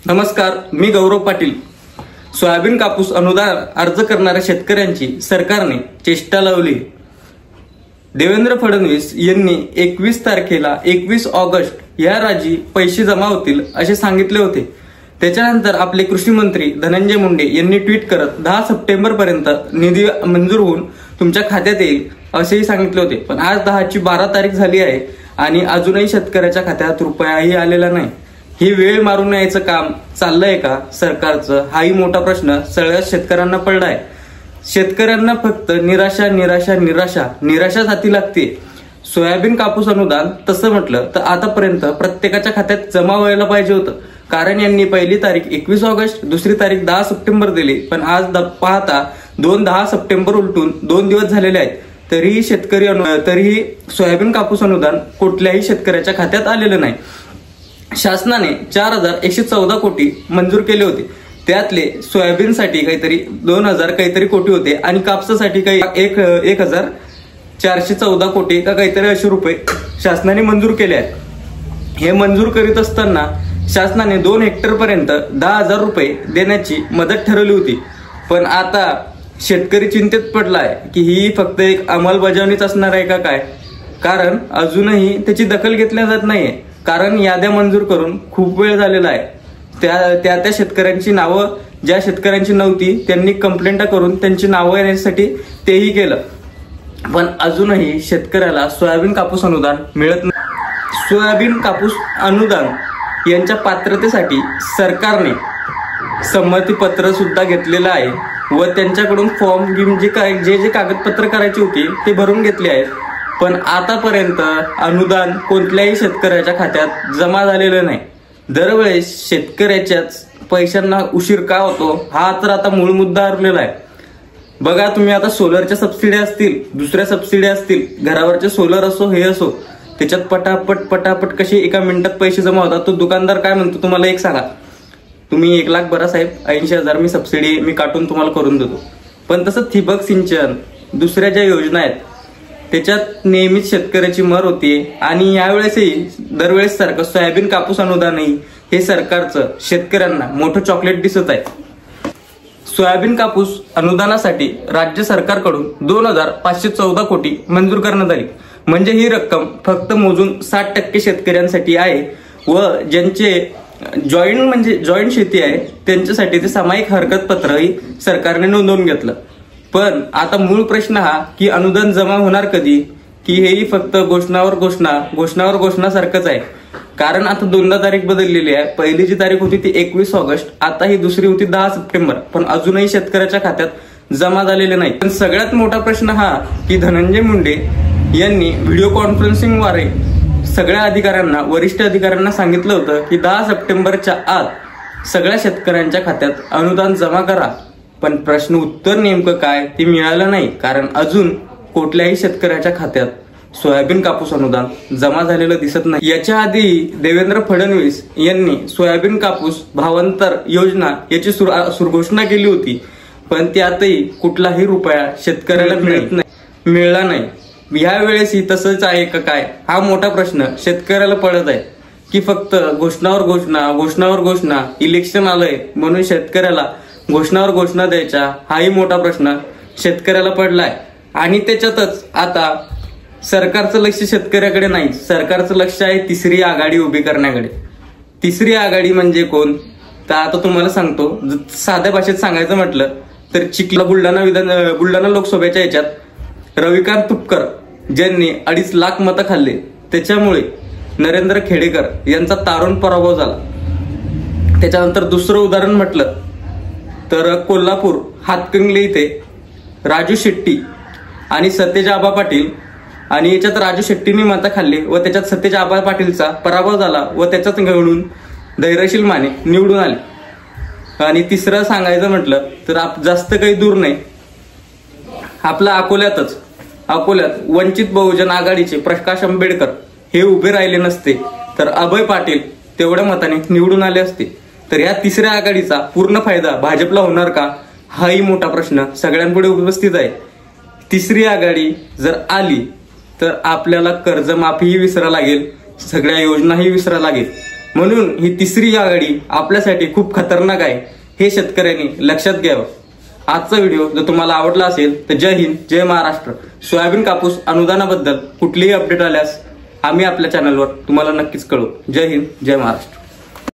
नमस्कार, मी गौरव पाटील। सोयाबीन कापूस अनुदान अर्ज करणाऱ्या शेतकऱ्यांची सरकारने चेष्टा लावली। देवेंद्र फडणवीस यांनी 21 तारखेला 21 ऑगस्ट या रोजी पैसे जमा होतील असे सांगितले होते। त्याच्यानंतर आपले कृषी मंत्री धनंजय मुंडे यांनी ट्विट करत 10 सप्टेंबर पर्यंत निधी मंजूर होऊन तुमच्या खात्यात येईल असेही सांगितले होते। पण आज 10ची 12 तारीख झाली आहे आणि अजूनही शेतकऱ्याच्या खात्यात रुपयाही आलेला नाही। ही वेळ मारून यायचं काम चाललंय का सरकारचं? हाही मोठा प्रश्न सगळ्या शेतकऱ्यांना पडलाय। शेतकऱ्यांना फक्त निराशा निराशा निराशा निराशाच हाती लागते। सोयाबीन कापूस अनुदान तसं म्हटलं तर आतापर्यंत प्रत्येकाच्या खात्यात जमा व्हायला पाहिजे होतं, कारण यांनी पहिली तारीख 21 ऑगस्ट, दुसरी तारीख 10 सप्टेंबर दिली। पण आज पाहता 10 सप्टेंबर उलटून 2 दिवस झालेले आहेत, तरीही सोयाबीन कापूस अनुदान कुठल्याही शेतकऱ्याच्या खात्यात आलेलं नाही। शासनाने 4114 कोटी मंजूर केले होते, त्यातले सोयाबीनसाठी काहीतरी 2000 काहीतरी कोटी होते आणि कापसासाठी काही 1414 कोटी का काहीतरी असे रुपये शासनाने मंजूर केले आहेत। हे मंजूर करीत असताना शासनाने 2 हेक्टर पर्यंत 10,000 रुपये देण्याची मदत ठरवली होती। पण आता शेतकरी चिंतेत पडलाय की ही फक्त एक अंमलबजावणीच असणार आहे का काय, कारण अजूनही त्याची दखल घेतली जात नाहीये। कारण याद्या मंजूर करून खूप वेळ झालेला आहे। त्या शेतकऱ्यांची नावं, ज्या शेतकऱ्यांची नव्हती त्यांनी कंप्लेंट करून त्यांची नावं येण्यासाठी तेही केलं, पण अजूनही शेतकऱ्याला सोयाबीन कापूस अनुदान मिळत नाही। सोयाबीन कापूस अनुदान यांच्या पात्रतेसाठी सरकारने संमतीपत्र सुद्धा घेतलेलं आहे व त्यांच्याकडून फॉर्म घेऊन जे कागदपत्र करायची होती ते भरून घेतले आहेत। पण आतापर्यंत अनुदान कोणत्याही शेतकऱ्याच्या खात्यात जमा झालेलं नाही। दरवेळेस शेतकऱ्याच्याच पैशांना उशीर का होतो हा तर आता मूळ मुद्दा उरलेला आहे। बघा तुम्ही आता सोलरच्या सबसिडी असतील, दुसऱ्या सबसिडी असतील, घरावरचे सोलर असो हे असो, त्याच्यात पटापट कसे एका मिनिटात पैसे जमा होतात। तो दुकानदार काय म्हणतो तुम्हाला एक सांगा, तुम्ही 1 लाख भरा साहेब, 80,000 मी सबसिडी मी काटून तुम्हाला करून देतो। पण तसं ठिबक सिंचन, दुसऱ्या ज्या योजना आहेत त्याच्यात नेहमीच शेतकऱ्याची मर होती आणि यावेळेसही दरवेळेस सारखं सोयाबीन कापूस अनुदानही हे सरकारचं शेतकऱ्यांना मोठं चॉकलेट दिसत आहे। सोयाबीन कापूस अनुदानासाठी राज्य सरकारकडून 2514 कोटी मंजूर करण्यात आली। म्हणजे ही रक्कम फक्त मोजून 60% शेतकऱ्यांसाठी आहे व ज्यांचे जॉईंट शेती आहे त्यांच्यासाठी ते सामायिक हरकत पत्रही सरकारने नोंदवून घेतलं। पण आता मूळ प्रश्न हा की अनुदान जमा होणार कधी, की हेही फक्त घोषणावर घोषणा सारखंच आहे। कारण आता 2दा तारीख बदललेली आहे। पहिली जी तारीख होती ती 21 ऑगस्ट, आता ही दुसरी होती 10 सप्टेंबर, पण अजूनही शेतकऱ्याच्या खात्यात जमा झालेले नाही। पण सगळ्यात मोठा प्रश्न हा की धनंजय मुंडे यांनी व्हिडिओ कॉन्फरन्सिंगद्वारे सगळ्या अधिकाऱ्यांना, वरिष्ठ अधिकाऱ्यांना सांगितलं होतं की 10 सप्टेंबरच्या आत सगळ्या शेतकऱ्यांच्या खात्यात अनुदान जमा करा। पण प्रश्न उत्तर नेमकं काय ते मिळालं नाही, कारण अजून कुठल्याही शेतकऱ्याच्या खात्यात सोयाबीन कापूस अनुदान जमा झालेलं दिसत नाही। याच्या आधी देवेंद्र फडणवीस यांनी सोयाबीन कापूस भावांतर योजना याची घोषणा केली होती, पण त्यातही कुठलाही रुपया शेतकऱ्याला मिळाला नाही। यावेळेसही तसंच आहे का काय हा मोठा प्रश्न शेतकऱ्याला पडत आहे की फक्त घोषणावर घोषणा, इलेक्शन आलंय म्हणून शेतकऱ्याला घोषणावर घोषणा द्यायच्या, हाही मोठा प्रश्न शेतकऱ्याला पडलाय। आणि त्याच्यातच आता सरकारचं लक्ष शेतकऱ्याकडे नाही, सरकारचं लक्ष आहे तिसरी आघाडी उभी करण्याकडे। तिसरी आघाडी म्हणजे कोण तर आता तुम्हाला सांगतो, साध्या भाषेत सांगायचं म्हटलं तर बुलढाणा लोकसभेच्या याच्यात रविकांत तुपकर ज्यांनी 2.5 लाख मतं खाल्ले, त्याच्यामुळे नरेंद्र खेडेकर यांचा तारुण पराभव झाला। त्याच्यानंतर दुसरं उदाहरण म्हटलं तर कोल्हापूर हातकंगले इथे राजू शेट्टी आणि सतेज आबा पाटील, आणि याच्यात राजू शेट्टीने मतं खाल्ली व त्याच्यात सतेज आबा पाटीलचा पराभव झाला व त्याच्यात घेऊन धैर्यशील माने निवडून आले। आणि तिसरं सांगायचं म्हटलं तर जास्त काही दूर नाही, आपल्या अकोल्यात वंचित बहुजन आघाडीचे प्रकाश आंबेडकर हे उभे राहिले नसते तर अभय पाटील तेवढ्या मताने निवडून आले असते। तर या तिसऱ्या आघाडीचा पूर्ण फायदा भाजपला होणार का हाही मोठा प्रश्न सगळ्यांपुढे उपस्थित आहे। तिसरी आघाडी जर आली तर आपल्याला कर्जमाफीही विसरायला लागेल, सगळ्या योजनाही विसरायला लागेल। म्हणून ही तिसरी आघाडी आपल्यासाठी खूप खतरनाक आहे, हे शेतकऱ्यांनी लक्षात घ्यावं. आजचा व्हिडिओ जर तुम्हाला आवडला असेल तर जय हिंद, जय महाराष्ट्र. सोयाबीन कापूस अनुदानाबद्दल कुठलीही अपडेट आल्यास आम्ही आपल्या चॅनलवर तुम्हाला नक्कीच कळवू. जय हिंद, जय महाराष्ट्र.